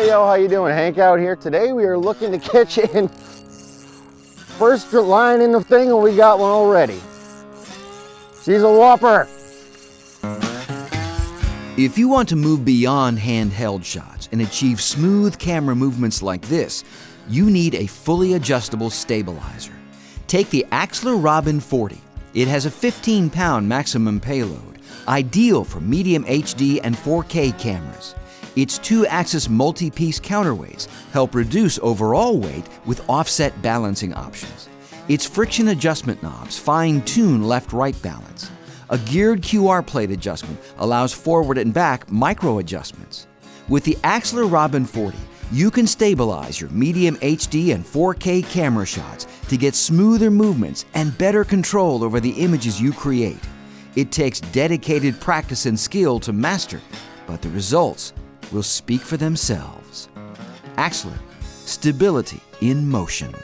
yo, how you doing? Hank out here. Today we are looking to catch in first line in the thing, and we got one already. She's a whopper. If you want to move beyond handheld shots and achieve smooth camera movements like this, you need a fully adjustable stabilizer. Take the Axler Robin 40. It has a 15-pound maximum payload, ideal for medium HD and 4K cameras. Its 2-axis multi-piece counterweights help reduce overall weight with offset balancing options. Its friction adjustment knobs fine-tune left-right balance. A geared QR plate adjustment allows forward and back micro adjustments. With the Axler Robin 40, you can stabilize your medium HD and 4K camera shots to get smoother movements and better control over the images you create. It takes dedicated practice and skill to master, but the results will speak for themselves. Axler, stability in motion.